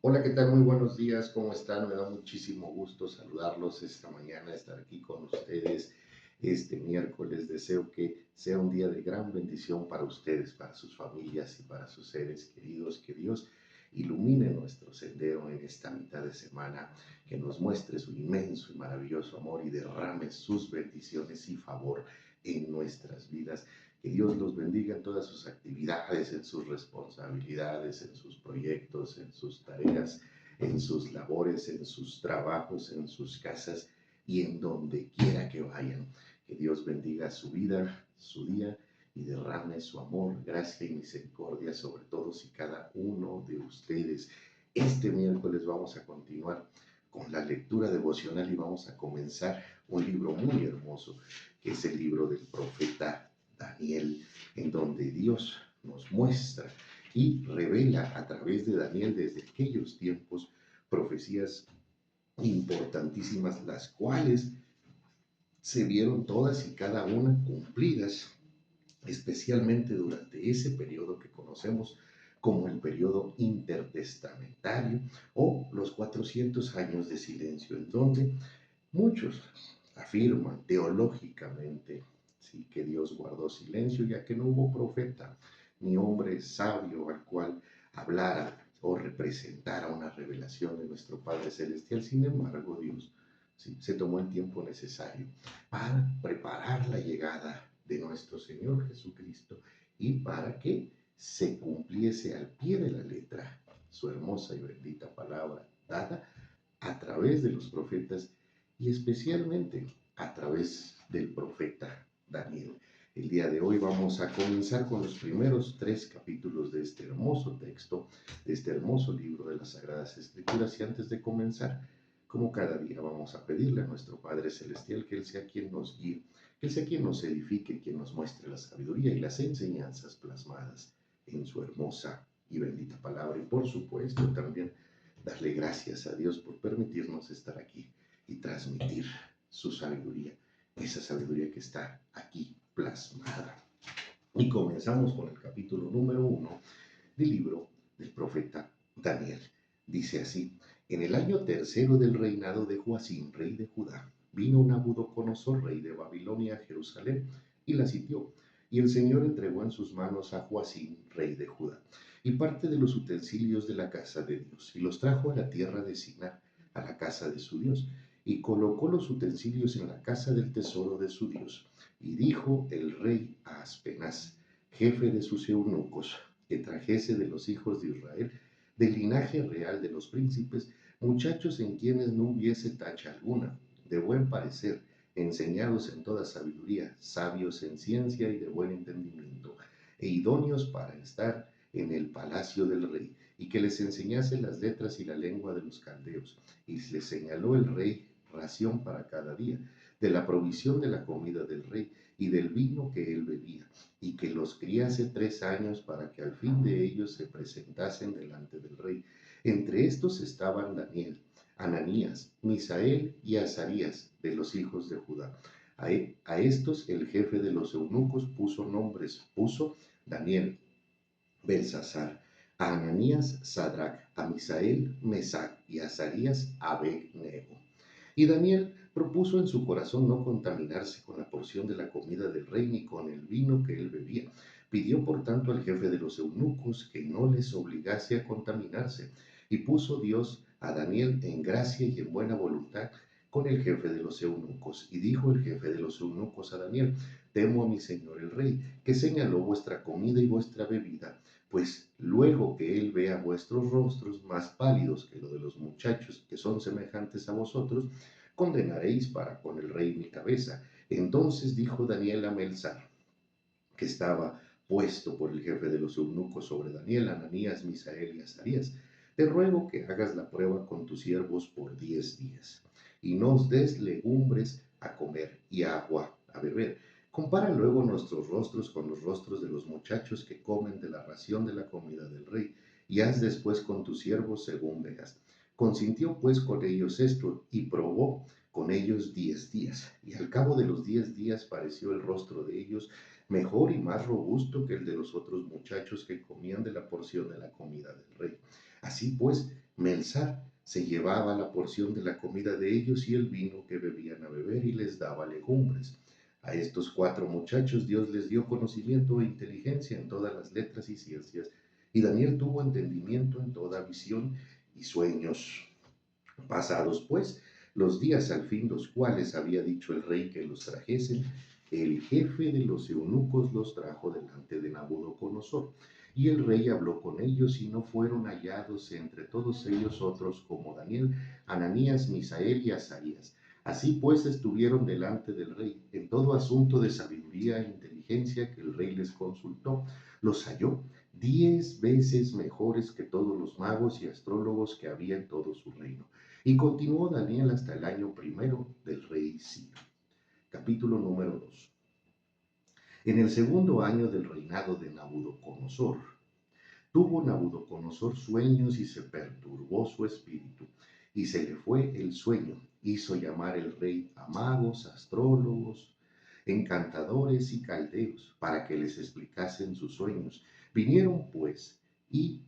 Hola, ¿qué tal? Muy buenos días, ¿cómo están? Me da muchísimo gusto saludarlos esta mañana, estar aquí con ustedes este miércoles. Deseo que sea un día de gran bendición para ustedes, para sus familias y para sus seres queridos. Que Dios ilumine nuestro sendero en esta mitad de semana, que nos muestre su inmenso y maravilloso amor y derrame sus bendiciones y favor en nuestras vidas. Que Dios los bendiga en todas sus actividades, en sus responsabilidades, en sus proyectos, en sus tareas, en sus labores, en sus trabajos, en sus casas y en donde quiera que vayan. Que Dios bendiga su vida, su día y derrame su amor, gracia y misericordia sobre todos y cada uno de ustedes. Este miércoles vamos a continuar con la lectura devocional y vamos a comenzar un libro muy hermoso, que es el libro del profeta Daniel, en donde Dios nos muestra y revela a través de Daniel desde aquellos tiempos profecías importantísimas, las cuales se vieron todas y cada una cumplidas, especialmente durante ese periodo que conocemos como el periodo intertestamentario o los 400 años de silencio, en donde muchos afirman teológicamente, sí, que Dios guardó silencio ya que no hubo profeta ni hombre sabio al cual hablara o representara una revelación de nuestro Padre Celestial. Sin embargo, Dios, sí, se tomó el tiempo necesario para preparar la llegada de nuestro Señor Jesucristo y para que se cumpliese al pie de la letra su hermosa y bendita palabra dada a través de los profetas y especialmente a través del profeta Daniel. El día de hoy vamos a comenzar con los primeros 3 capítulos de este hermoso texto, de este hermoso libro de las Sagradas Escrituras. Y antes de comenzar, como cada día, vamos a pedirle a nuestro Padre Celestial que Él sea quien nos guíe, que Él sea quien nos edifique, quien nos muestre la sabiduría y las enseñanzas plasmadas en su hermosa y bendita palabra. Y por supuesto también darle gracias a Dios por permitirnos estar aquí y transmitir su sabiduría, esa sabiduría que está aquí plasmada. Y comenzamos con el capítulo número 1 del libro del profeta Daniel. Dice así: en el año tercero del reinado de Joacim, rey de Judá, vino Nabucodonosor, rey de Babilonia, a Jerusalén y la sitió. Y el Señor entregó en sus manos a Joacim, rey de Judá, y parte de los utensilios de la casa de Dios, y los trajo a la tierra de Sinar, a la casa de su Dios, y colocó los utensilios en la casa del tesoro de su Dios. Y dijo el rey a Aspenaz, jefe de sus eunucos, que trajese de los hijos de Israel, del linaje real de los príncipes, muchachos en quienes no hubiese tacha alguna, de buen parecer, enseñados en toda sabiduría, sabios en ciencia y de buen entendimiento, e idóneos para estar en el palacio del rey, y que les enseñase las letras y la lengua de los caldeos. Y les señaló el rey ración para cada día, de la provisión de la comida del rey y del vino que él bebía, y que los criase 3 años para que al fin de ellos se presentasen delante del rey. Entre estos estaban Daniel, Ananías, Misael y Azarías, de los hijos de Judá. A estos el jefe de los eunucos puso nombres, puso Daniel, Belsasar, a Ananías, Sadrach, a Misael, Mesac y a Azarías, Abed-Nego. Y Daniel propuso en su corazón no contaminarse con la porción de la comida del rey ni con el vino que él bebía. Pidió por tanto al jefe de los eunucos que no les obligase a contaminarse. Y puso Dios a Daniel en gracia y en buena voluntad con el jefe de los eunucos. Y dijo el jefe de los eunucos a Daniel: temo a mi señor el rey, que señaló vuestra comida y vuestra bebida, pues luego que él vea vuestros rostros más pálidos que lo de los muchachos que son semejantes a vosotros, condenaréis para con el rey mi cabeza. Entonces dijo Daniel a Melzar, que estaba puesto por el jefe de los eunucos sobre Daniel, Ananías, Misael y Azarías: te ruego que hagas la prueba con tus siervos por 10 días, y nos des legumbres a comer y agua a beber. Compara luego nuestros rostros con los rostros de los muchachos que comen de la ración de la comida del rey, y haz después con tus siervos según veas. Consintió pues con ellos esto, y probó con ellos 10 días, y al cabo de los 10 días pareció el rostro de ellos mejor y más robusto que el de los otros muchachos que comían de la porción de la comida del rey. Así pues, Melzar se llevaba la porción de la comida de ellos y el vino que bebían a beber y les daba legumbres. A estos 4 muchachos Dios les dio conocimiento e inteligencia en todas las letras y ciencias, y Daniel tuvo entendimiento en toda visión y sueños. Pasados pues los días al fin los cuales había dicho el rey que los trajesen, el jefe de los eunucos los trajo delante de Nabucodonosor. Y el rey habló con ellos y no fueron hallados entre todos ellos otros como Daniel, Ananías, Misael y Azarías. Así pues estuvieron delante del rey en todo asunto de sabiduría e inteligencia que el rey les consultó. Los halló 10 veces mejores que todos los magos y astrólogos que había en todo su reino. Y continuó Daniel hasta el año primero del rey Ciro. Capítulo número 2. En el segundo año del reinado de Nabucodonosor, tuvo Nabucodonosor sueños y se perturbó su espíritu, y se le fue el sueño. Hizo llamar el rey a magos, astrólogos, encantadores y caldeos, para que les explicasen sus sueños. Vinieron pues y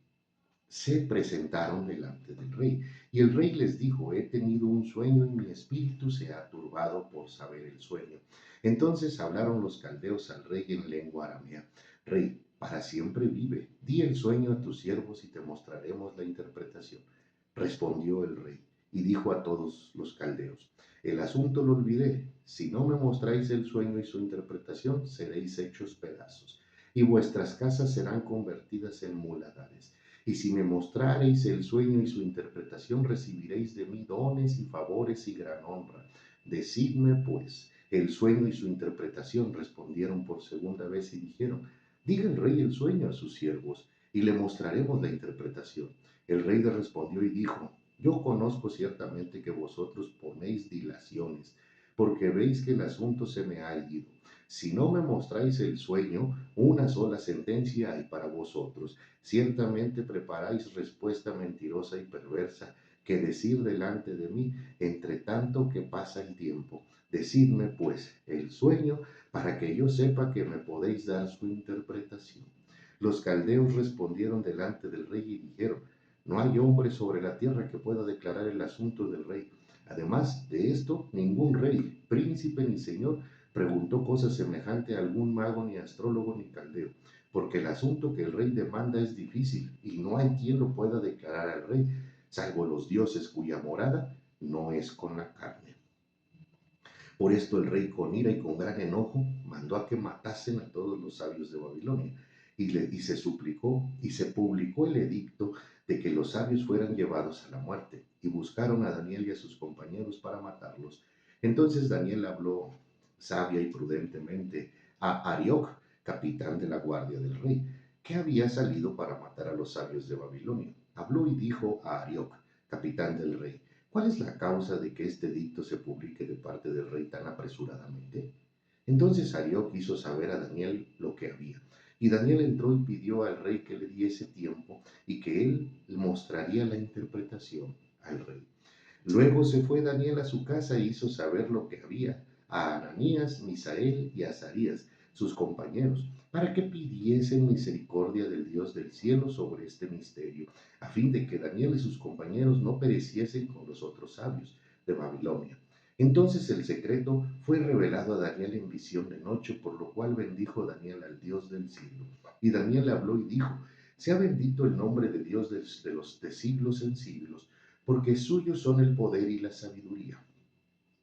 se presentaron delante del rey. Y el rey les dijo: he tenido un sueño y mi espíritu se ha turbado por saber el sueño. Entonces hablaron los caldeos al rey en lengua aramea: Rey, para siempre vive, di el sueño a tus siervos y te mostraremos la interpretación. Respondió el rey y dijo a todos los caldeos: el asunto lo olvidé. Si no me mostráis el sueño y su interpretación, seréis hechos pedazos, y vuestras casas serán convertidas en muladares. Y si me mostrareis el sueño y su interpretación, recibiréis de mí dones y favores y gran honra. Decidme, pues, el sueño y su interpretación. Respondieron por segunda vez y dijeron: diga el rey el sueño a sus siervos, y le mostraremos la interpretación. El rey le respondió y dijo: yo conozco ciertamente que vosotros ponéis dilaciones, porque veis que el asunto se me ha ido. Si no me mostráis el sueño, una sola sentencia hay para vosotros. Ciertamente preparáis respuesta mentirosa y perversa, que decir delante de mí, entre tanto que pasa el tiempo. Decidme, pues, el sueño, para que yo sepa que me podéis dar su interpretación. Los caldeos respondieron delante del rey y dijeron: no hay hombre sobre la tierra que pueda declarar el asunto del rey. Además de esto, ningún rey, príncipe ni señor preguntó cosa semejante a algún mago, ni astrólogo, ni caldeo, porque el asunto que el rey demanda es difícil, y no hay quien lo pueda declarar al rey, salvo los dioses cuya morada no es con la carne. Por esto el rey, con ira y con gran enojo, mandó a que matasen a todos los sabios de Babilonia, y se suplicó y se publicó el edicto de que los sabios fueran llevados a la muerte, y buscaron a Daniel y a sus compañeros para matarlos. Entonces Daniel habló sabia y prudentemente a Arioc, capitán de la guardia del rey, que había salido para matar a los sabios de Babilonia. Habló y dijo a Arioc, capitán del rey: ¿cuál es la causa de que este edicto se publique de parte del rey tan apresuradamente? Entonces Arioc hizo saber a Daniel lo que había. Y Daniel entró y pidió al rey que le diese tiempo y que él mostraría la interpretación al rey. Luego se fue Daniel a su casa e hizo saber lo que había a Ananías, Misael y Azarías, sus compañeros, para que pidiesen misericordia del Dios del cielo sobre este misterio, a fin de que Daniel y sus compañeros no pereciesen con los otros sabios de Babilonia. Entonces el secreto fue revelado a Daniel en visión de noche, por lo cual bendijo Daniel al Dios del cielo. Y Daniel habló y dijo: sea bendito el nombre de Dios de siglos en siglos, porque suyos son el poder y la sabiduría.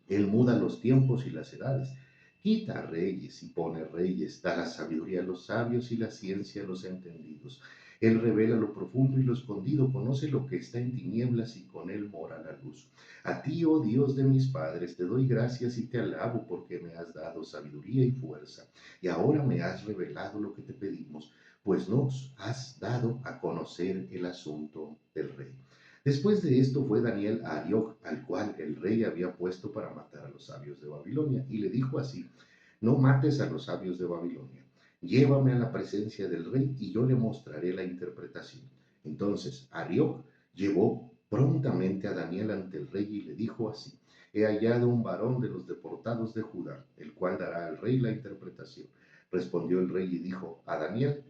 Él muda los tiempos y las edades, quita reyes y pone reyes, da la sabiduría a los sabios y la ciencia a los entendidos. Él revela lo profundo y lo escondido, conoce lo que está en tinieblas y con él mora la luz. A ti, oh Dios de mis padres, te doy gracias y te alabo, porque me has dado sabiduría y fuerza, y ahora me has revelado lo que te pedimos, pues nos has dado a conocer el asunto del rey. Después de esto fue Daniel a Arioc, al cual el rey había puesto para matar a los sabios de Babilonia, y le dijo así: no mates a los sabios de Babilonia, llévame a la presencia del rey y yo le mostraré la interpretación. Entonces Arioc llevó prontamente a Daniel ante el rey y le dijo así: he hallado un varón de los deportados de Judá, el cual dará al rey la interpretación. Respondió el rey y dijo a Daniel,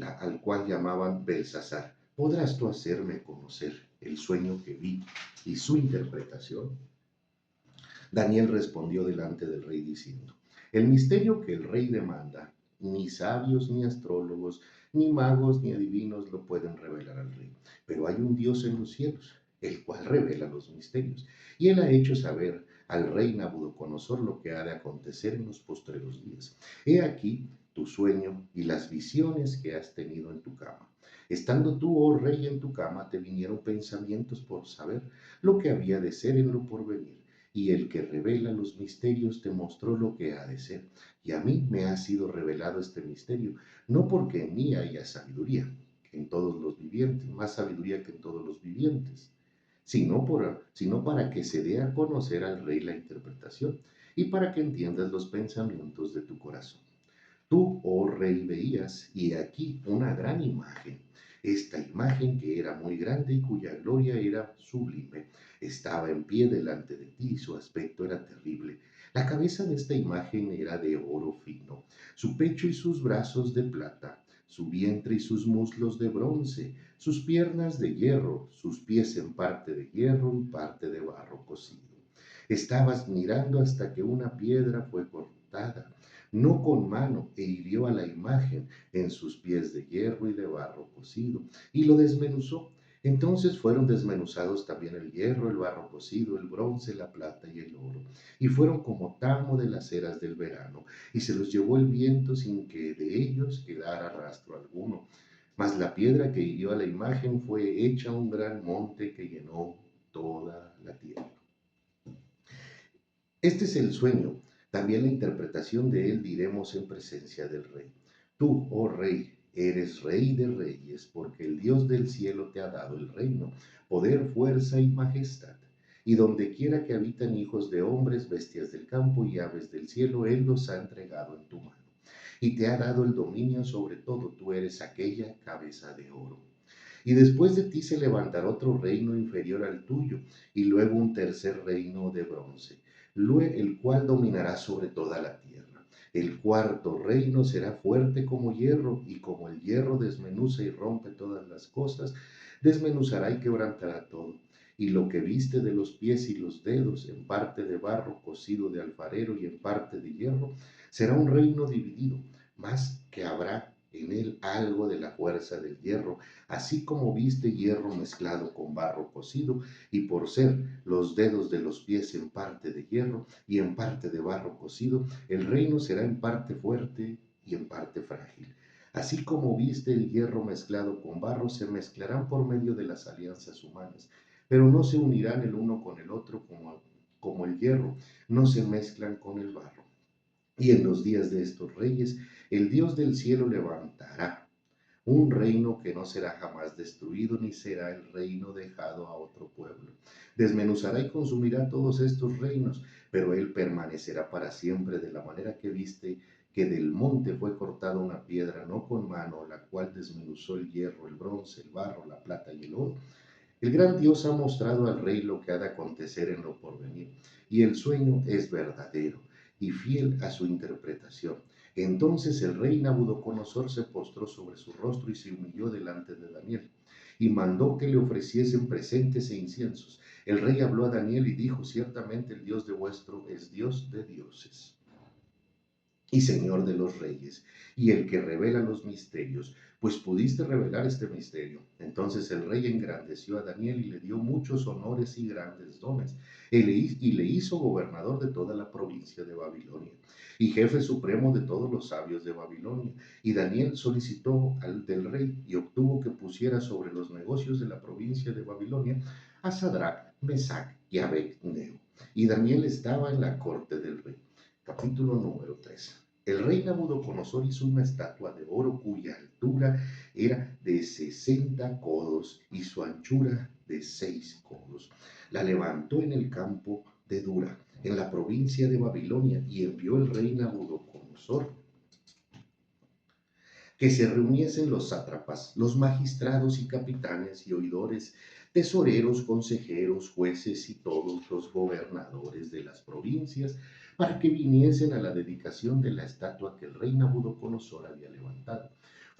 al cual llamaban Belsasar: ¿podrás tú hacerme conocer el sueño que vi y su interpretación? Daniel respondió delante del rey diciendo, el misterio que el rey demanda, ni sabios, ni astrólogos, ni magos, ni adivinos lo pueden revelar al rey. Pero hay un Dios en los cielos, el cual revela los misterios. Y él ha hecho saber al rey Nabucodonosor lo que ha de acontecer en los postreros días. He aquí tu sueño y las visiones que has tenido en tu cama. Estando tú, oh rey, en tu cama, te vinieron pensamientos por saber lo que había de ser en lo porvenir, y el que revela los misterios te mostró lo que ha de ser. Y a mí me ha sido revelado este misterio, no porque en mí haya sabiduría, que en todos los vivientes, más sabiduría que en todos los vivientes, sino para que se dé a conocer al rey la interpretación y para que entiendas los pensamientos de tu corazón. Tú, oh rey, veías, y aquí una gran imagen. Esta imagen que era muy grande y cuya gloria era sublime, estaba en pie delante de ti y su aspecto era terrible. La cabeza de esta imagen era de oro fino, su pecho y sus brazos de plata, su vientre y sus muslos de bronce, sus piernas de hierro, sus pies en parte de hierro y parte de barro cocido. Estabas mirando hasta que una piedra fue cortada, no con mano, e hirió a la imagen en sus pies de hierro y de barro cocido, y lo desmenuzó. Entonces fueron desmenuzados también el hierro, el barro cocido, el bronce, la plata y el oro, y fueron como tamo de las eras del verano, y se los llevó el viento sin que de ellos quedara rastro alguno. Mas la piedra que hirió a la imagen fue hecha un gran monte que llenó toda la tierra. Este es el sueño, también la interpretación de él diremos en presencia del rey. Tú, oh rey, eres rey de reyes, porque el Dios del cielo te ha dado el reino, poder, fuerza y majestad. Y donde quiera que habitan hijos de hombres, bestias del campo y aves del cielo, él los ha entregado en tu mano. Y te ha dado el dominio sobre todo, tú eres aquella cabeza de oro. Y después de ti se levantará otro reino inferior al tuyo, y luego un tercer reino de bronce, el cual dominará sobre toda la tierra. El cuarto reino será fuerte como hierro, y como el hierro desmenuza y rompe todas las cosas, desmenuzará y quebrantará todo. Y lo que viste de los pies y los dedos, en parte de barro cocido de alfarero y en parte de hierro, será un reino dividido, más que habrá en él algo de la fuerza del hierro, así como viste hierro mezclado con barro cocido, y por ser los dedos de los pies en parte de hierro y en parte de barro cocido, el reino será en parte fuerte y en parte frágil. Así como viste el hierro mezclado con barro, se mezclarán por medio de las alianzas humanas, pero no se unirán el uno con el otro como el hierro no se mezclan con el barro. Y en los días de estos reyes, el Dios del cielo levantará un reino que no será jamás destruido, ni será el reino dejado a otro pueblo. Desmenuzará y consumirá todos estos reinos, pero él permanecerá para siempre, de la manera que viste que del monte fue cortada una piedra, no con mano, la cual desmenuzó el hierro, el bronce, el barro, la plata y el oro. El gran Dios ha mostrado al rey lo que ha de acontecer en lo porvenir, y el sueño es verdadero y fiel a su interpretación. Entonces el rey Nabucodonosor se postró sobre su rostro y se humilló delante de Daniel, y mandó que le ofreciesen presentes e inciensos. El rey habló a Daniel y dijo, ciertamente el Dios de vuestro es Dios de dioses y Señor de los reyes, y el que revela los misterios, pues pudiste revelar este misterio. Entonces el rey engrandeció a Daniel y le dio muchos honores y grandes dones, y le hizo gobernador de toda la provincia de Babilonia, y jefe supremo de todos los sabios de Babilonia. Y Daniel solicitó al del rey y obtuvo que pusiera sobre los negocios de la provincia de Babilonia a Sadrach, Mesach y Abednego. Y Daniel estaba en la corte del rey. Capítulo número 3. El rey Nabucodonosor hizo una estatua de oro cuya altura era de 60 codos y su anchura de 6 codos. La levantó en el campo de Dura, en la provincia de Babilonia, y envió el rey Nabucodonosor que se reuniesen los sátrapas, los magistrados y capitanes y oidores, tesoreros, consejeros, jueces y todos los gobernadores de las provincias, para que viniesen a la dedicación de la estatua que el rey Nabucodonosor había levantado.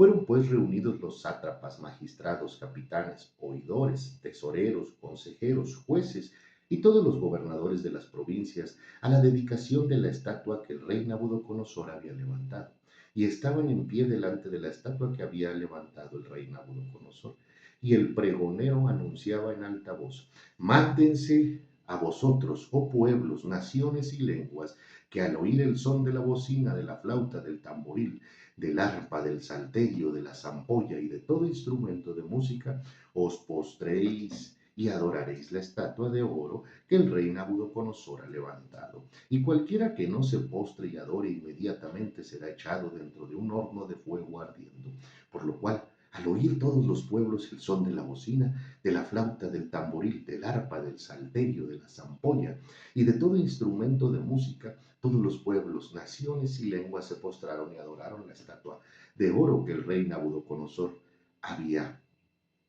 Fueron pues reunidos los sátrapas, magistrados, capitanes, oidores, tesoreros, consejeros, jueces y todos los gobernadores de las provincias a la dedicación de la estatua que el rey Nabucodonosor había levantado. Y estaban en pie delante de la estatua que había levantado el rey Nabucodonosor. Y el pregonero anunciaba en alta voz: Mátense a vosotros, oh pueblos, naciones y lenguas, que al oír el son de la bocina, de la flauta, del tamboril, del arpa, del salterio, de la zampolla y de todo instrumento de música, os postréis y adoraréis la estatua de oro que el rey Nabucodonosor ha levantado. Y cualquiera que no se postre y adore inmediatamente será echado dentro de un horno de fuego ardiendo. Por lo cual, al oír todos los pueblos el son de la bocina, de la flauta, del tamboril, del arpa, del salterio, de la zampolla y de todo instrumento de música, todos los pueblos, naciones y lenguas se postraron y adoraron la estatua de oro que el rey Nabucodonosor había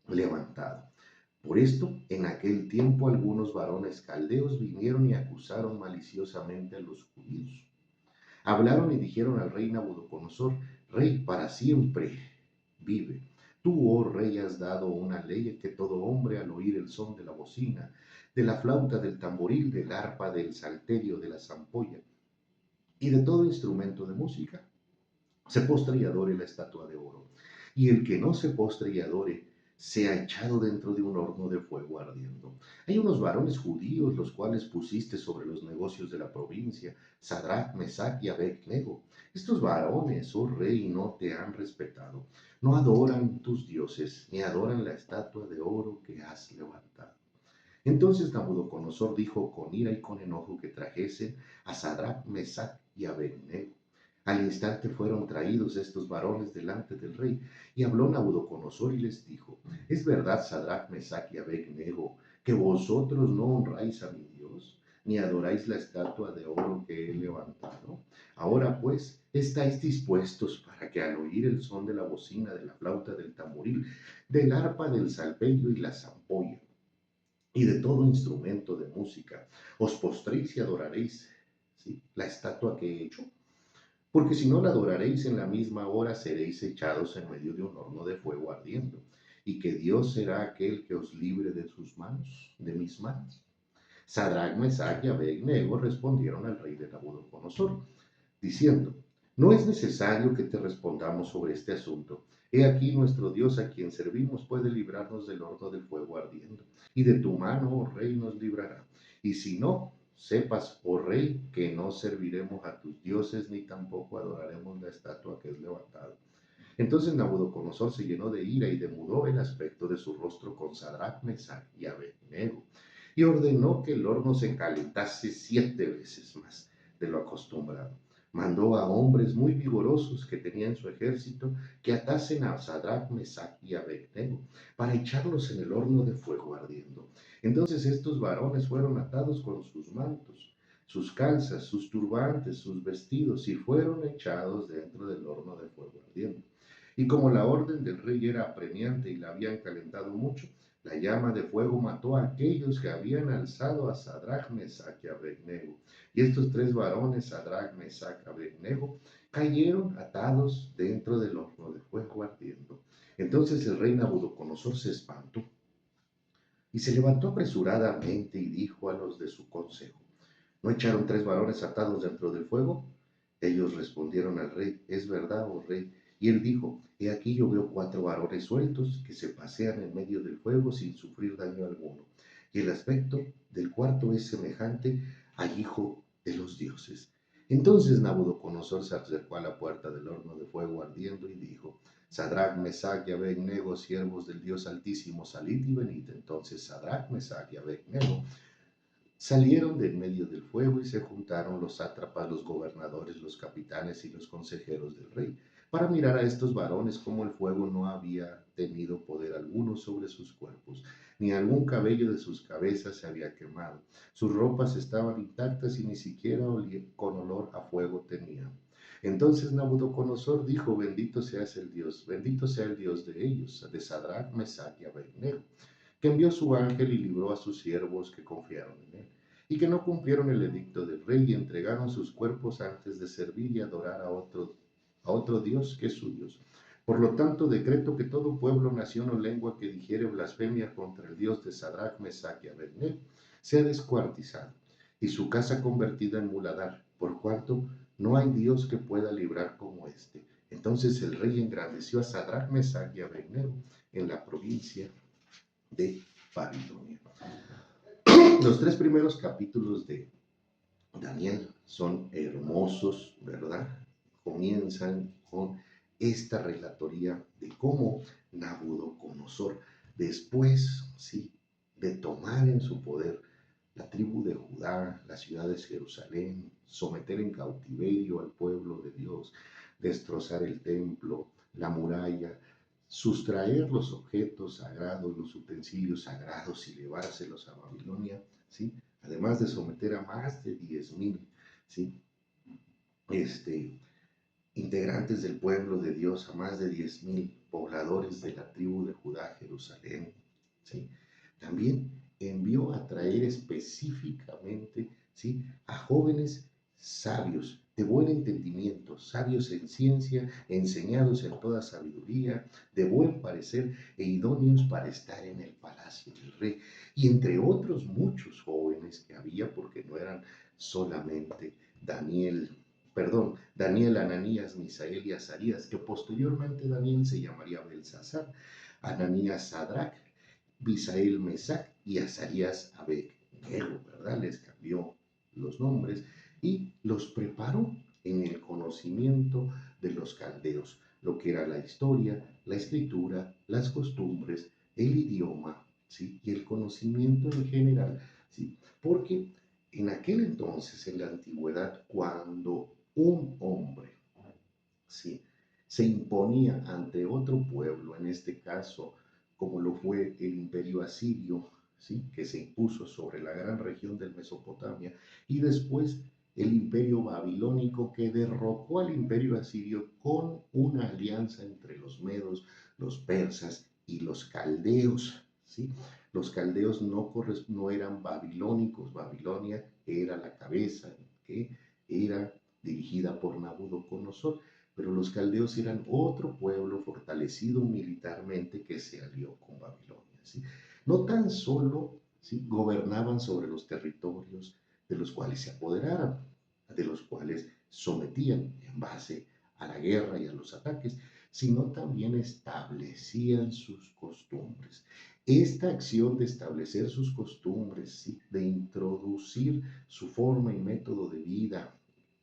levantado. Por esto, en aquel tiempo algunos varones caldeos vinieron y acusaron maliciosamente a los judíos. Hablaron y dijeron al rey Nabucodonosor: Rey, para siempre vive. Tú, oh rey, has dado una ley que todo hombre al oír el son de la bocina, de la flauta, del tamboril, del arpa, del salterio, de la zampolla y de todo instrumento de música, se postre y adore la estatua de oro. Y el que no se postre y adore, sea echado dentro de un horno de fuego ardiendo. Hay unos varones judíos, los cuales pusiste sobre los negocios de la provincia, Sadrach, Mesach y Abed-Nego. Estos varones, oh rey, no te han respetado, no adoran tus dioses, ni adoran la estatua de oro que has levantado. Entonces Nabucodonosor dijo con ira y con enojo que trajesen a Sadrach, Mesach y Abed-Nego. Al instante fueron traídos estos varones delante del rey, y habló Nabucodonosor y les dijo: ¿Es verdad, Sadrach, Mesach y Abed-Nego, que vosotros no honráis a mi Dios, ni adoráis la estatua de oro que he levantado? Ahora pues, estáis dispuestos para que al oír el son de la bocina, de la flauta, del tamboril, del arpa, del salterio y la zampolla, y de todo instrumento de música, os postréis y adoraréis, ¿sí?, la estatua que he hecho. Porque si no la adoraréis en la misma hora, seréis echados en medio de un horno de fuego ardiendo. Y que Dios será aquel que os libre de sus manos, de mis manos. Sadrach, Mesach y Abed-Nego respondieron al rey de Nabucodonosor, diciendo: No es necesario que te respondamos sobre este asunto. He aquí nuestro Dios a quien servimos puede librarnos del horno del fuego ardiendo, y de tu mano, oh rey, nos librará. Y si no, sepas, oh rey, que no serviremos a tus dioses, ni tampoco adoraremos la estatua que es levantada. Entonces Nabucodonosor se llenó de ira y demudó el aspecto de su rostro con Sadrach, Mesach y Abed-Nego, y ordenó que el horno se calentase 7 veces más de lo acostumbrado. Mandó a hombres muy vigorosos que tenía en su ejército que atasen a Sadrach, Mesach y Abed-Nego para echarlos en el horno de fuego ardiendo. Entonces estos varones fueron atados con sus mantos, sus calzas, sus turbantes, sus vestidos, y fueron echados dentro del horno de fuego ardiendo. Y como la orden del rey era apremiante y la habían calentado mucho, la llama de fuego mató a aquellos que habían alzado a Sadrach, Mesach y Abed-Nego. Y estos 3 varones, Sadrach, Mesach y Abed-Nego, cayeron atados dentro del horno de fuego ardiendo. Entonces el rey Nabucodonosor se espantó y se levantó apresuradamente y dijo a los de su consejo: ¿No echaron 3 varones atados dentro del fuego? Ellos respondieron al rey: Es verdad, oh rey. Y él dijo: He aquí yo veo 4 varones sueltos que se pasean en medio del fuego sin sufrir daño alguno. Y el aspecto del cuarto es semejante al hijo de los dioses. Entonces Nabucodonosor se acercó a la puerta del horno de fuego ardiendo y dijo: Sadrach, Mesach y Abed-Nego, siervos del Dios Altísimo, salid y venid. Entonces Sadrach, Mesach y Abed-Nego salieron de en medio del fuego, y se juntaron los sátrapas, los gobernadores, los capitanes y los consejeros del rey, para mirar a estos varones, como el fuego no había tenido poder alguno sobre sus cuerpos, ni algún cabello de sus cabezas se había quemado. Sus ropas estaban intactas y ni siquiera con olor a fuego tenían. Entonces Nabucodonosor dijo: bendito sea el Dios de ellos, de Sadrach, Mesach y Abed-Nego, que envió su ángel y libró a sus siervos que confiaron en él, y que no cumplieron el edicto del rey y entregaron sus cuerpos antes de servir y adorar a otro Dios que es su Dios. Por lo tanto, decreto que todo pueblo, nación o lengua que dijere blasfemia contra el Dios de Sadrach, Mesach y Abednego sea descuartizado y su casa convertida en muladar, por cuanto no hay Dios que pueda librar como este. Entonces el rey engrandeció a Sadrach, Mesach y Abednego en la provincia de Babilonia. Los 3 primeros capítulos de Daniel son hermosos, ¿verdad? Comienzan con esta relatoría de cómo Nabucodonosor, después, ¿sí?, de tomar en su poder la tribu de Judá, las ciudades de Jerusalén, someter en cautiverio al pueblo de Dios, destrozar el templo, la muralla, sustraer los objetos sagrados, los utensilios sagrados y llevárselos a Babilonia, ¿sí? Además de someter a más de 10,000, ¿sí?, integrantes del pueblo de Dios, a más de 10,000 pobladores de la tribu de Judá, Jerusalén, ¿sí? También envió a traer específicamente, ¿sí?, a jóvenes sabios, de buen entendimiento, sabios en ciencia, enseñados en toda sabiduría, de buen parecer e idóneos para estar en el palacio del rey. Y entre otros muchos jóvenes que había, porque no eran solamente Daniel, Ananías, Misael y Azarías, que posteriormente Daniel se llamaría Belsasar, Ananías Sadrach, Misael Mesach y Azarías Abednego, ¿verdad? Les cambió los nombres y los preparó en el conocimiento de los caldeos, lo que era la historia, la escritura, las costumbres, el idioma, ¿sí?, y el conocimiento en general, ¿sí? Porque en aquel entonces, en la antigüedad, cuando un hombre, ¿sí?, se imponía ante otro pueblo, en este caso, como lo fue el imperio asirio, ¿sí?, que se impuso sobre la gran región del Mesopotamia, y después el imperio babilónico que derrocó al imperio asirio con una alianza entre los medos, los persas y los caldeos, ¿sí? Los caldeos no eran babilónicos, Babilonia era la cabeza que era dirigida por Nabucodonosor, pero los caldeos eran otro pueblo fortalecido militarmente que se alió con Babilonia, ¿sí? No tan solo, ¿sí?, gobernaban sobre los territorios de los cuales se apoderaran, de los cuales sometían en base a la guerra y a los ataques, sino también establecían sus costumbres. Esta acción de establecer sus costumbres, ¿sí?, de introducir su forma y método de vida,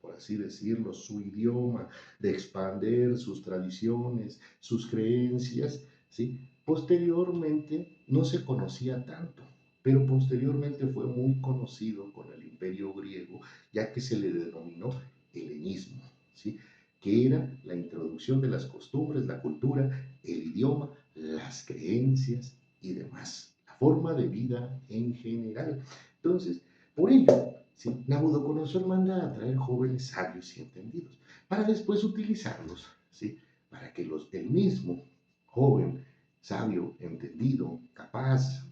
por así decirlo, su idioma, de expandir sus tradiciones, sus creencias, ¿sí?, posteriormente no se conocía tanto, pero posteriormente fue muy conocido con el imperio griego, ya que se le denominó helenismo, ¿sí?, que era la introducción de las costumbres, la cultura, el idioma, las creencias y demás, la forma de vida en general. Entonces, por ello, ¿sí?, Nabucodonosor manda a traer jóvenes sabios y entendidos, para después utilizarlos, ¿sí?, para que el mismo joven, sabio, entendido, capaz,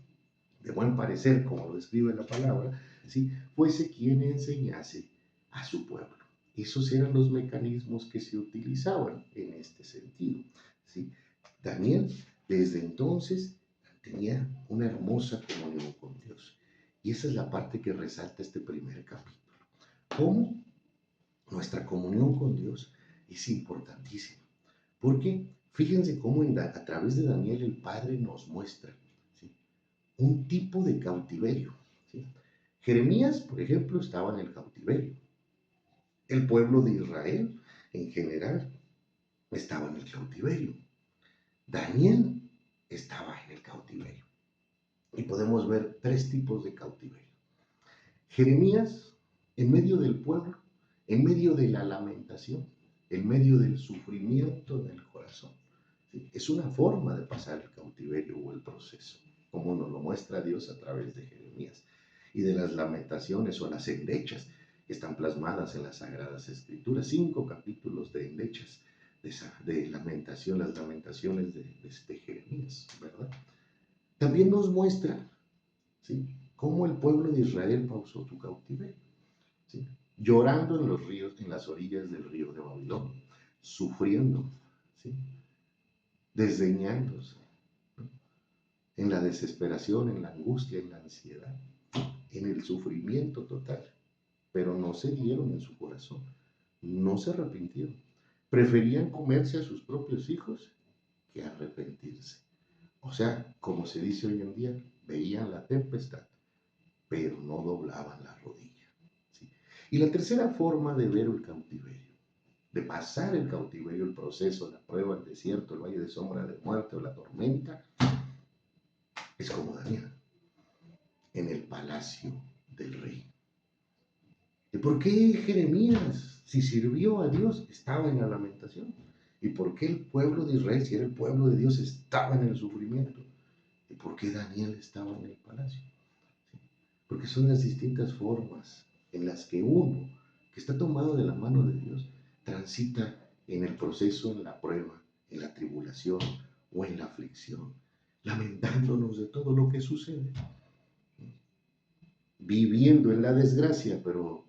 de buen parecer, como lo describe la palabra, ¿sí?, fuese quien enseñase a su pueblo. Esos eran los mecanismos que se utilizaban en este sentido, ¿sí? Daniel, desde entonces, tenía una hermosa comunión con Dios. Y esa es la parte que resalta este primer capítulo. ¿Cómo nuestra comunión con Dios es importantísima? Porque fíjense cómo a través de Daniel el Padre nos muestra, ¿sí?, un tipo de cautiverio, ¿sí? Jeremías, por ejemplo, estaba en el cautiverio. El pueblo de Israel, en general, estaba en el cautiverio. Daniel estaba en el cautiverio. Y podemos ver 3 tipos de cautiverio. Jeremías, en medio del pueblo, en medio de la lamentación, en medio del sufrimiento del corazón. ¿Sí? Es una forma de pasar el cautiverio o el proceso, como nos lo muestra Dios a través de Jeremías. Y de las lamentaciones o las endechas que están plasmadas en las Sagradas Escrituras. 5 capítulos de endechas, de lamentación, las lamentaciones de Jeremías, ¿verdad? También nos muestra, ¿sí?, cómo el pueblo de Israel pausó su cautiverio, ¿sí?, llorando en los ríos, en las orillas del río de Babilonia, sufriendo, ¿sí?, desdeñándose, ¿no? En la desesperación, en la angustia, en la ansiedad, en el sufrimiento total, pero no se dieron en su corazón, no se arrepintieron. Preferían comerse a sus propios hijos que arrepentirse. O sea, como se dice hoy en día, veían la tempestad, pero no doblaban la rodilla. ¿Sí? Y la tercera forma de ver el cautiverio, de pasar el cautiverio, el proceso, la prueba, el desierto, el valle de sombra de muerte o la tormenta, es como Daniel, en el palacio del rey. ¿Y por qué Jeremías, si sirvió a Dios, estaba en la lamentación? ¿Y por qué el pueblo de Israel, si era el pueblo de Dios, estaba en el sufrimiento? ¿Y por qué Daniel estaba en el palacio? ¿Sí? Porque son las distintas formas en las que uno, que está tomado de la mano de Dios, transita en el proceso, en la prueba, en la tribulación o en la aflicción, lamentándonos de todo lo que sucede, viviendo en la desgracia, pero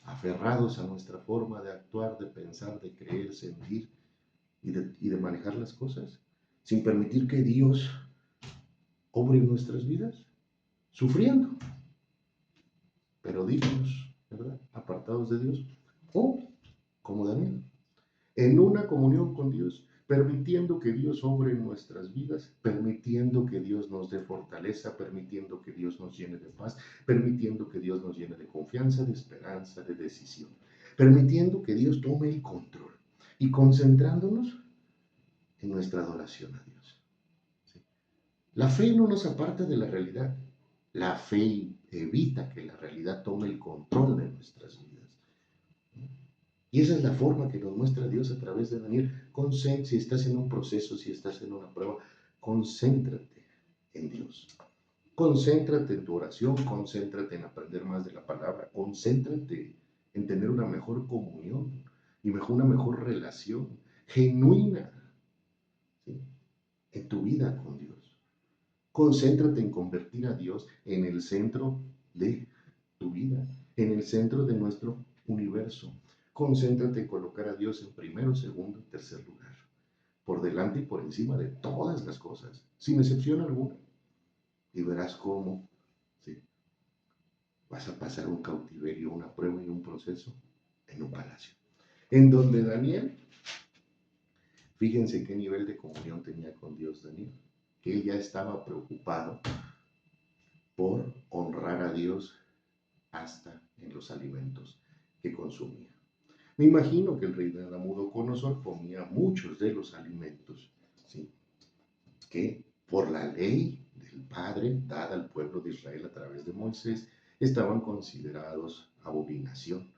aferrados a nuestra forma de actuar, de pensar, de creer, sentir y de manejar las cosas, sin permitir que Dios obre en nuestras vidas, sufriendo, pero dignos, ¿verdad? Apartados de Dios, o como Daniel, en una comunión con Dios, permitiendo que Dios obre en nuestras vidas, permitiendo que Dios nos dé fortaleza, permitiendo que Dios nos llene de paz, permitiendo que Dios nos llene de confianza, de esperanza, de decisión, permitiendo que Dios tome el control y concentrándonos en nuestra adoración a Dios. ¿Sí? La fe no nos aparta de la realidad. La fe evita que la realidad tome el control de nuestras vidas. Y esa es la forma que nos muestra Dios a través de Daniel. Si estás en un proceso, si estás en una prueba, concéntrate en Dios. Concéntrate en tu oración, concéntrate en aprender más de la palabra, concéntrate en tener una mejor comunión y una mejor relación genuina, ¿sí?, en tu vida con Dios. Concéntrate en convertir a Dios en el centro de tu vida, en el centro de nuestro universo. Concéntrate en colocar a Dios en primero, segundo y tercer lugar, por delante y por encima de todas las cosas, sin excepción alguna. Y verás cómo, ¿sí?, vas a pasar un cautiverio, una prueba y un proceso en un palacio. En donde Daniel, fíjense qué nivel de comunión tenía con Dios Daniel, que él ya estaba preocupado por honrar a Dios hasta en los alimentos que consumía. Me imagino que el rey de Nabucodonosor comía muchos de los alimentos, ¿sí?, que por la ley del Padre dada al pueblo de Israel a través de Moisés estaban considerados abominación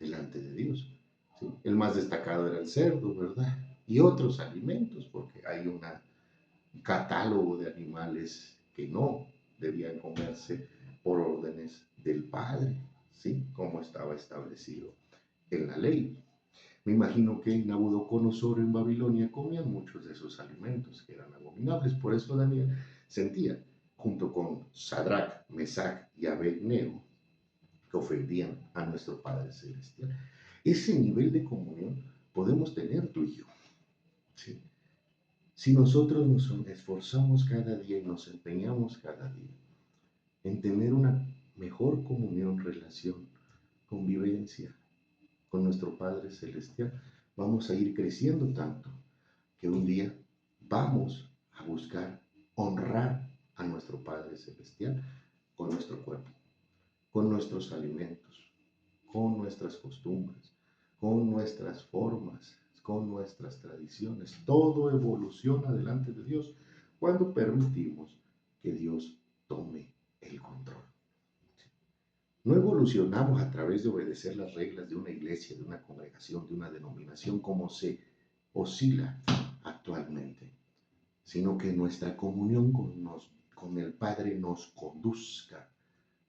delante de Dios. ¿Sí? El más destacado era el cerdo, ¿verdad? Y otros alimentos, porque hay un catálogo de animales que no debían comerse por órdenes del Padre, ¿sí?, como estaba establecido en la ley. Me imagino que Nabucodonosor en Babilonia comían muchos de esos alimentos que eran abominables. Por eso Daniel sentía, junto con Sadrach, Mesach y Abednego, que ofendían a nuestro Padre Celestial. Ese nivel de comunión podemos tener tú y yo, ¿sí?, si nosotros nos esforzamos cada día y nos empeñamos cada día en tener una mejor comunión, relación, convivencia con nuestro Padre Celestial, vamos a ir creciendo tanto que un día vamos a buscar honrar a nuestro Padre Celestial con nuestro cuerpo, con nuestros alimentos, con nuestras costumbres, con nuestras formas, con nuestras tradiciones. Todo evoluciona delante de Dios cuando permitimos que Dios tome el control. No evolucionamos a través de obedecer las reglas de una iglesia, de una congregación, de una denominación, como se oscila actualmente, sino que nuestra comunión con el Padre nos conduzca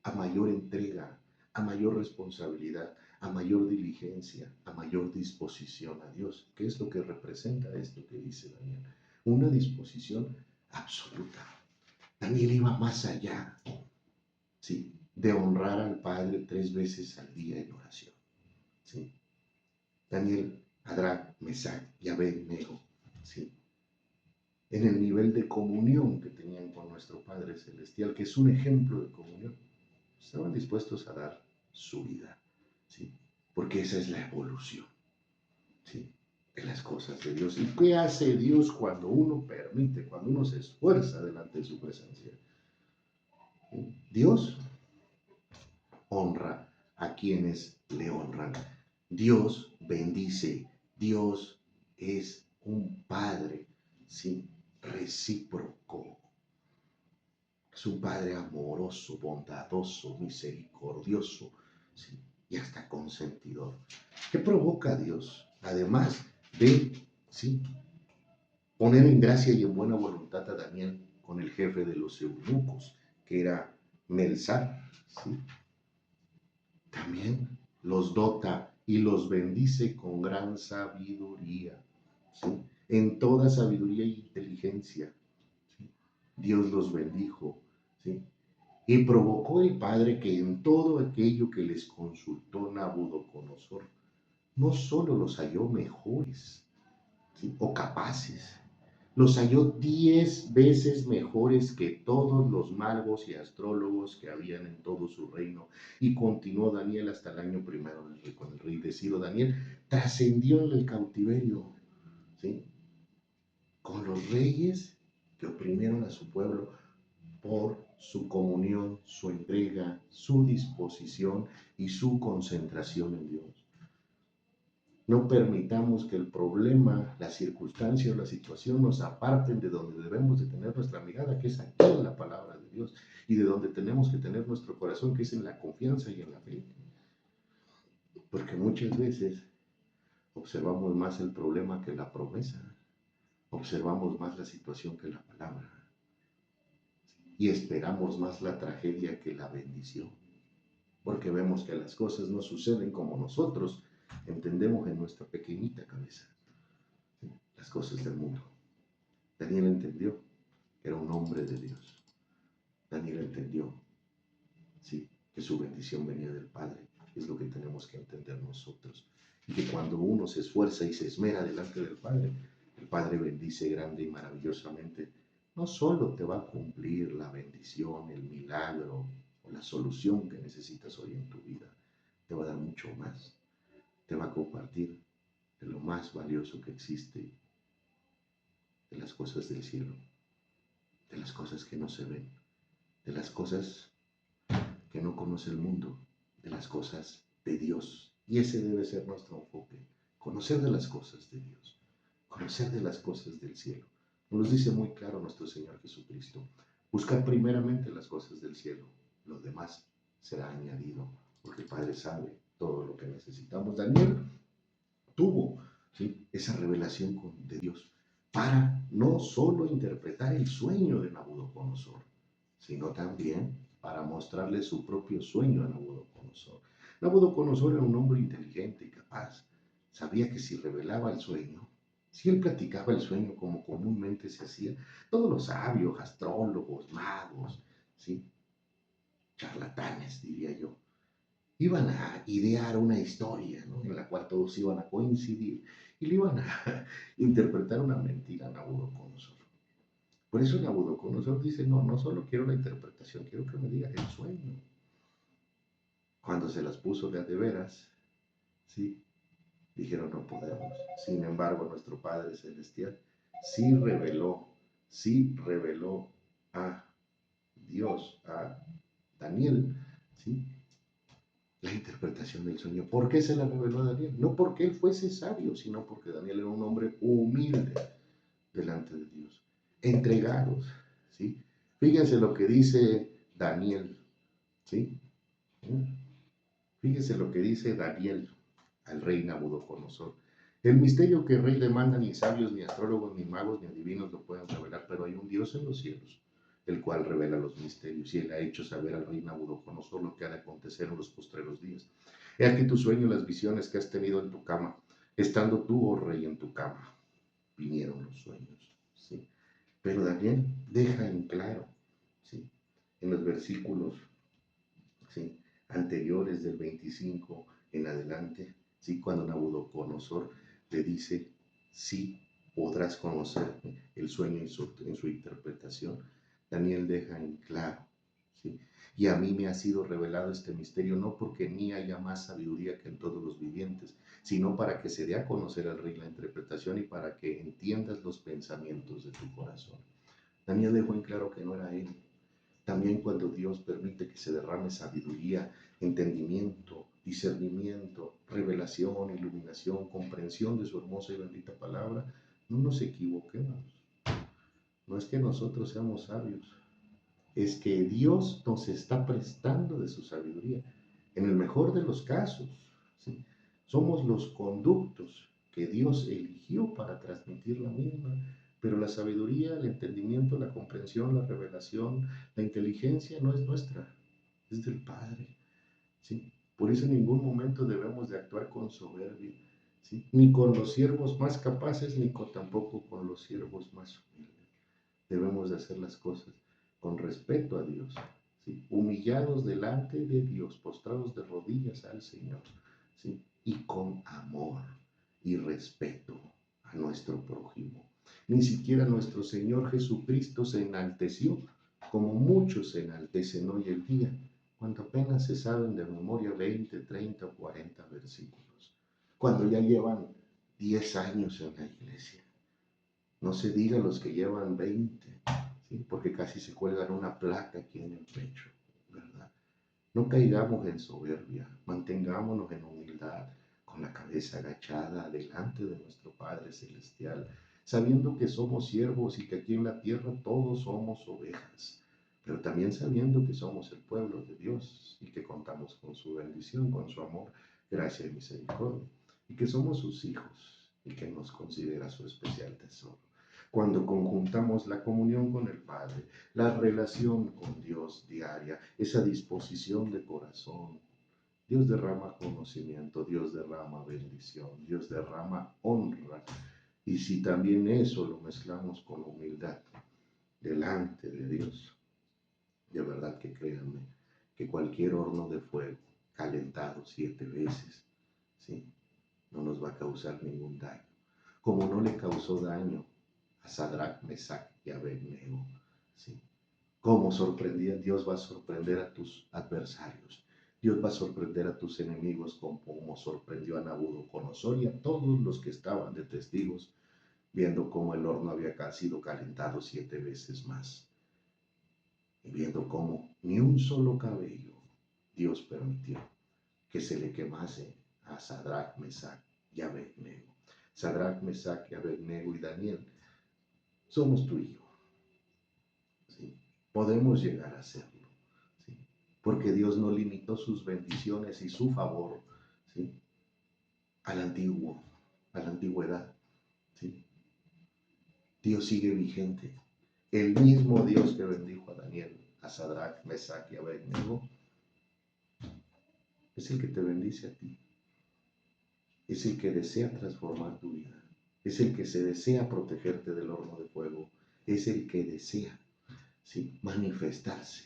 a mayor entrega, a mayor responsabilidad, a mayor diligencia, a mayor disposición a Dios. ¿Qué es lo que representa esto que dice Daniel? Una disposición absoluta. Daniel iba más allá, ¿sí?, de honrar al Padre 3 veces al día en oración, ¿sí? Daniel, Sadrach, Mesach y Abednego, ¿sí?, en el nivel de comunión que tenían con nuestro Padre Celestial, que es un ejemplo de comunión. Estaban dispuestos a dar su vida, ¿sí? Porque esa es la evolución, ¿sí? De las cosas de Dios. ¿Y qué hace Dios cuando uno permite, cuando uno se esfuerza delante de su presencia? ¿Sí? Dios honra a quienes le honran. Dios bendice. Dios es un Padre, ¿sí? Recíproco. Es un Padre amoroso, bondadoso, misericordioso, ¿sí? Y hasta consentidor. ¿Qué provoca Dios? Además de, ¿sí?, poner en gracia y en buena voluntad a Daniel con el jefe de los eunucos, que era Melzar, ¿sí? También los dota y los bendice con gran sabiduría, ¿sí? En toda sabiduría e inteligencia, ¿sí? Dios los bendijo, ¿sí? Y provocó el Padre que en todo aquello que les consultó Nabucodonosor, no solo los halló mejores, ¿sí?, o capaces, los halló 10 veces mejores que todos los magos y astrólogos que habían en todo su reino. Y continuó Daniel hasta el año primero del rey, con el rey de Ciro. Daniel trascendió en el cautiverio, ¿sí?, con los reyes que oprimieron a su pueblo por su comunión, su entrega, su disposición y su concentración en Dios. No permitamos que el problema, la circunstancia o la situación nos aparten de donde debemos de tener nuestra mirada, que es aquí en la palabra de Dios, y de donde tenemos que tener nuestro corazón, que es en la confianza y en la fe. Porque muchas veces observamos más el problema que la promesa, observamos más la situación que la palabra, y esperamos más la tragedia que la bendición, porque vemos que las cosas no suceden como nosotros entendemos en nuestra pequeñita cabeza, ¿sí?, las cosas del mundo. Daniel entendió que era un hombre de Dios. Daniel entendió, sí, que su bendición venía del Padre. Es lo que tenemos que entender nosotros. Y que cuando uno se esfuerza y se esmera delante del Padre, el Padre bendice grande y maravillosamente. No solo te va a cumplir la bendición, el milagro o la solución que necesitas hoy en tu vida, te va a dar mucho más. Te va a compartir de lo más valioso que existe, de las cosas del cielo, de las cosas que no se ven, de las cosas que no conoce el mundo, de las cosas de Dios. Y ese debe ser nuestro enfoque, conocer de las cosas de Dios, conocer de las cosas del cielo. Nos dice muy claro nuestro Señor Jesucristo: buscar primeramente las cosas del cielo, lo demás será añadido, porque el Padre sabe todo lo que necesitamos. Daniel tuvo, ¿sí?, esa revelación de Dios para no solo interpretar el sueño de Nabucodonosor, sino también para mostrarle su propio sueño a Nabucodonosor. Nabucodonosor era un hombre inteligente y capaz. Sabía que si revelaba el sueño, si él platicaba el sueño como comúnmente se hacía, todos los sabios, astrólogos, magos, ¿sí?, charlatanes, diría yo, iban a idear una historia, ¿no?, en la cual todos iban a coincidir y le iban a interpretar una mentira a Nabucodonosor. Por eso Nabucodonosor dice: no, no solo quiero la interpretación, quiero que me diga el sueño. Cuando se las puso de veras, ¿sí?, dijeron: no podemos. Sin embargo, nuestro Padre Celestial sí reveló a Dios, a Daniel, ¿sí?, la interpretación del sueño. ¿Por qué se la reveló a Daniel? No porque él fuese sabio, sino porque Daniel era un hombre humilde delante de Dios, entregados, ¿sí? Fíjense lo que dice Daniel, ¿sí? Fíjense lo que dice Daniel al rey Nabucodonosor: el misterio que el rey demanda, ni sabios, ni astrólogos, ni magos, ni adivinos lo pueden revelar, pero hay un Dios en los cielos, el cual revela los misterios, y él ha hecho saber al rey Nabucodonosor lo que ha de acontecer en los postreros días. He aquí tu sueño y las visiones que has tenido en tu cama. Estando tú, oh rey, en tu cama, vinieron los sueños, ¿sí? Pero Daniel deja en claro, ¿sí?, en los versículos, ¿sí?, anteriores del 25 en adelante, ¿sí?, cuando Nabucodonosor le dice: sí, podrás conocer el sueño en su interpretación. Daniel deja en claro, ¿sí? Y a mí me ha sido revelado este misterio, no porque en mí haya más sabiduría que en todos los vivientes, sino para que se dé a conocer al rey la interpretación y para que entiendas los pensamientos de tu corazón. Daniel dejó en claro que no era él. También cuando Dios permite que se derrame sabiduría, entendimiento, discernimiento, revelación, iluminación, comprensión de su hermosa y bendita palabra, no nos equivoquemos. No es que nosotros seamos sabios, es que Dios nos está prestando de su sabiduría. En el mejor de los casos, ¿sí? Somos los conductos que Dios eligió para transmitir la misma, pero la sabiduría, el entendimiento, la comprensión, la revelación, la inteligencia no es nuestra, es del Padre, ¿sí? Por eso en ningún momento debemos de actuar con soberbia, ¿sí? Ni con los siervos más capaces, ni tampoco con los siervos más humildes. Debemos de hacer las cosas con respeto a Dios, ¿sí? Humillados delante de Dios, postrados de rodillas al Señor, ¿sí? Y con amor y respeto a nuestro prójimo. Ni siquiera nuestro Señor Jesucristo se enalteció como muchos se enaltecen hoy en día, cuando apenas se saben de memoria 20, 30 o 40 versículos, cuando ya llevan 10 años en la iglesia. No se diga los que llevan 20, ¿sí? Porque casi se cuelgan una placa aquí en el pecho, ¿verdad? No caigamos en soberbia, mantengámonos en humildad, con la cabeza agachada delante de nuestro Padre Celestial, sabiendo que somos siervos y que aquí en la tierra todos somos ovejas, pero también sabiendo que somos el pueblo de Dios y que contamos con su bendición, con su amor, gracia y misericordia, y que somos sus hijos y que nos considera su especial tesoro. Cuando conjuntamos la comunión con el Padre, la relación con Dios diaria, esa disposición de corazón, Dios derrama conocimiento, Dios derrama bendición, Dios derrama honra. Y si también eso lo mezclamos con humildad delante de Dios, de verdad que créanme, que cualquier horno de fuego calentado 7 veces, ¿sí? No nos va a causar ningún daño. Como no le causó daño a Sadrach, Mesach y Abednego, ¿sí? Cómo sorprendía, Dios va a sorprender a tus adversarios. Dios va a sorprender a tus enemigos como sorprendió a Nabucodonosor y a todos los que estaban de testigos, viendo cómo el horno había sido calentado 7 veces más. Y viendo cómo ni un solo cabello Dios permitió que se le quemase a Sadrach, Mesach y Abednego. Sadrach, Mesach y Abednego y Daniel somos tú y yo, ¿sí? Podemos llegar a serlo, ¿sí? Porque Dios no limitó sus bendiciones y su favor, ¿sí? Al antiguo, a la antigüedad, ¿sí? Dios sigue vigente. El mismo Dios que bendijo a Daniel, a Sadrach, Mesach y Abednego, es el que te bendice a ti. Es el que desea transformar tu vida. Es el que se desea protegerte del horno de fuego. Es el que desea, ¿sí? Manifestarse,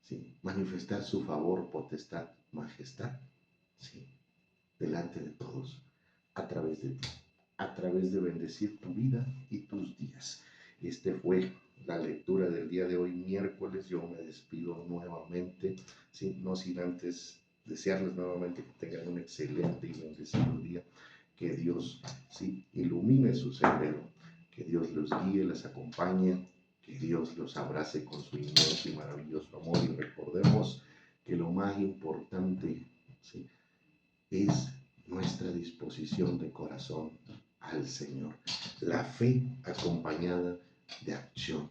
¿sí? Manifestar su favor, potestad, majestad, ¿sí? Delante de todos, a través de ti, a través de bendecir tu vida y tus días. Este fue la lectura del día de hoy, miércoles. Yo me despido nuevamente, ¿sí? No sin antes desearles nuevamente que tengan un excelente y bendecido día, que Dios, ¿sí? Ilumine su sendero, que Dios los guíe, les acompañe, que Dios los abrace con su inmenso y maravilloso amor. Y recordemos que lo más importante, ¿sí? Es nuestra disposición de corazón al Señor. La fe acompañada de acción.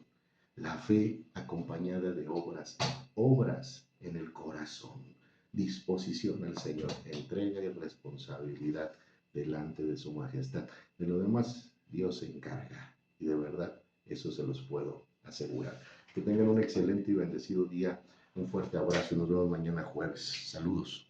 La fe acompañada de obras. Obras en el corazón. Disposición al Señor. Entrega y responsabilidad delante de su majestad. De lo demás, Dios se encarga. Y de verdad, eso se los puedo asegurar. Que tengan un excelente y bendecido día. Un fuerte abrazo y nos vemos mañana jueves. Saludos.